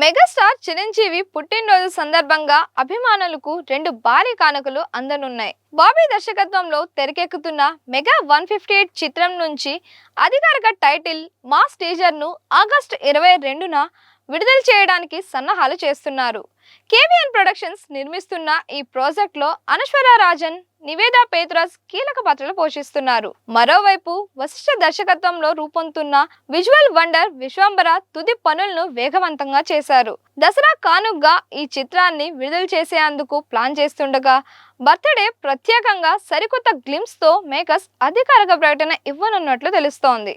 Megastar Chiranjeevi పుట్టినరోజు సందర్భంగా అభిమానులకు రెండు భారీ కానుకలు అందనున్నాయి. బాబీ దర్శకత్వంలో తెరకెక్కుతున్న మెగా 158 చిత్రం నుంచి అధికారిక టైటిల్ మాస్ టీజర్ ను ఆగస్టు 22న విడుదల చేయడానికి సన్నాహాలు చేస్తున్నారు. కేవీఎన్ ప్రొడక్షన్స్ నిర్మిస్తున్న ఈ ప్రాజెక్ట్ లో అనశ్వర రాజన్, నివేదా పేతురాజ్ కీలక పాత్రలు పోషిస్తున్నారు. మరోవైపు వశిష్ఠ దర్శకత్వంలో రూపొందుతున్న విజువల్ వండర్ విశ్వంబర తుది పనులను వేగవంతంగా చేశారు. దసరా కానుగ్గా ఈ చిత్రాన్ని విడుదల చేసేందుకు ప్లాన్ చేస్తుండగా బర్త్డే ప్రత్యేకంగా సరికొత్త గ్లిమ్స్ తో మేకర్స్ అధికారిక ప్రకటన ఇవ్వనున్నట్లు తెలుస్తోంది.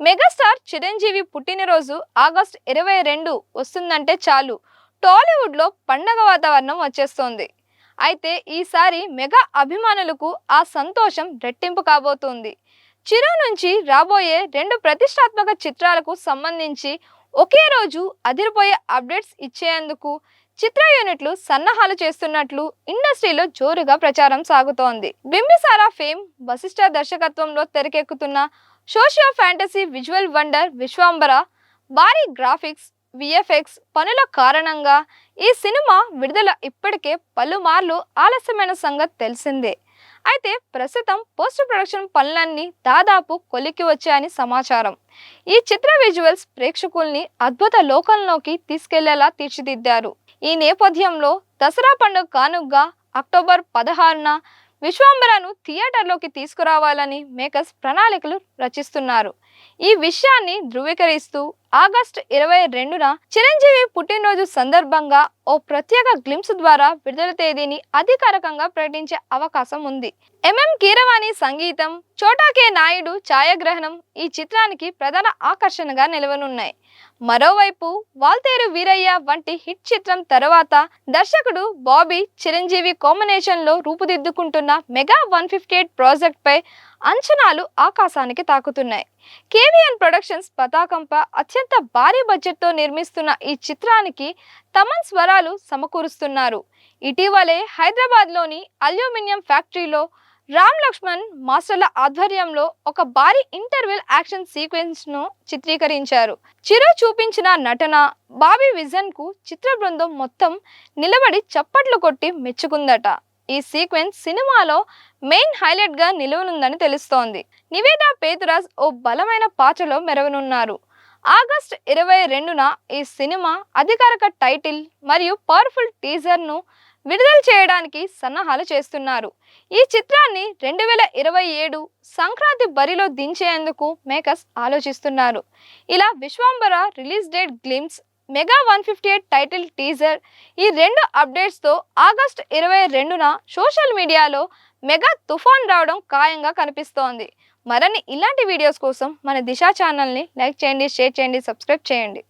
మెగాస్టార్ చిరంజీవి పుట్టినరోజు ఆగస్టు 22 వస్తుందంటే చాలు టాలీవుడ్ లో పండగ వాతావరణం వచ్చేస్తోంది. అయితే ఈసారి మెగా అభిమానులకు ఆ సంతోషం రెట్టింపు కాబోతుంది. చిరు నుంచి రాబోయే రెండు ప్రతిష్టాత్మక చిత్రాలకు సంబంధించి ఒకే రోజు అదిరిపోయే అప్డేట్స్ ఇచ్చేందుకు చిత్ర యూనిట్లు సన్నాహాలు చేస్తున్నట్లు ఇండస్ట్రీలో జోరుగా ప్రచారం సాగుతోంది. బింబిసారా ఫేమ్ వశిష్ఠ దర్శకత్వంలో తెరకెక్కుతున్న socio fantasy visual wonder Vishwambhara భారీ గ్రాఫిక్స్, విఎఫ్ఎక్స్ పనుల కారణంగా ఈ సినిమా విడుదల ఇప్పటికే పలుమార్లు ఆలస్యమైన సంగతి తెలిసిందే. అయితే ప్రస్తుతం పోస్ట్ ప్రొడక్షన్ పనులన్నీ దాదాపు కొలిక్కి వచ్చాయని సమాచారం. ఈ చిత్ర విజువల్స్ ప్రేక్షకుల్ని అద్భుత లోకంలోకి తీసుకెళ్లేలా తీర్చిదిద్దారు. ఈ నేపథ్యంలో దసరా పండుగ కానుగ్గా అక్టోబర్ 16న విశ్వంబరను థియేటర్లోకి తీసుకురావాలని మేకర్స్ ప్రణాళికలు రచిస్తున్నారు. ఈ విషయాన్ని ధృవీకరిస్తూ ఆగస్టు 22న చిరంజీవి పుట్టినరోజు సందర్భంగా ఓ ప్రత్యేక గ్లిమ్స్ ద్వారా విడుదల తేదీని అధికారికంగా ప్రకటించే అవకాశం ఉంది. ఎంఎం కీరవాణి సంగీతం, చోటా కే నాయుడు ఛాయాగ్రహణం ఈ చిత్రానికి ప్రధాన ఆకర్షణగా నిలవనున్నాయి. మరోవైపు వాల్తేరు వీరయ్య వంటి హిట్ చిత్రం తర్వాత దర్శకుడు బాబీ చిరంజీవి కాంబినేషన్ లో రూపుదిద్దుకుంటున్న మెగా 158 ప్రాజెక్ట్ పై అంచనాలు ఆకాశానికి తాకుతున్నాయి. కేవీఎన్ ప్రొడక్షన్స్ పతాకంపై అత్యంత భారీ బడ్జెట్ తో నిర్మిస్తున్న ఈ చిత్రానికి తమన్ స్వరాలు సమకూరుస్తున్నారు. ఇటీవలే హైదరాబాద్ లోని అల్యూమినియం ఫ్యాక్టరీలో రామ్ లక్ష్మణ్ మాస్టర్ల ఆధ్వర్యంలో ఒక భారీ ఇంటర్వెల్ యాక్షన్ సీక్వెన్స్ ను చిత్రీకరించారు. చిరు చూపించిన నటన, బాబీ విజన్ కు చిత్ర బృందం మొత్తం నిలబడి చప్పట్లు కొట్టి మెచ్చుకుందట. ఈ సీక్వెన్స్ సినిమాలో మెయిన్ హైలైట్ గా నిలవనుందని తెలుస్తోంది. నివేదా పేతురాజ్ ఓ బలమైన పాత్రలో మెరవనున్నారు. ఆగస్టు 22న ఈ సినిమా అధికారిక టైటిల్ మరియు పవర్ఫుల్ టీజర్ ను విడుదల చేయడానికి సన్నాహాలు చేస్తున్నారు. ఈ చిత్రాన్ని 2027 సంక్రాంతి బరిలో దించేందుకు మేకర్స్ ఆలోచిస్తున్నారు. ఇలా Vishwambhara release date glimpse, mega 158 title teaser ఈ రెండు అప్డేట్స్ తో ఆగస్టు 22న సోషల్ మీడియాలో మెగా తుఫాన్ రావడం ఖాయంగా కనిపిస్తోంది. మరిన్ని ఇలాంటి వీడియోస్ కోసం మన దిశ ఛానల్ని లైక్ చేయండి, షేర్ చేయండి, సబ్స్క్రైబ్ చేయండి.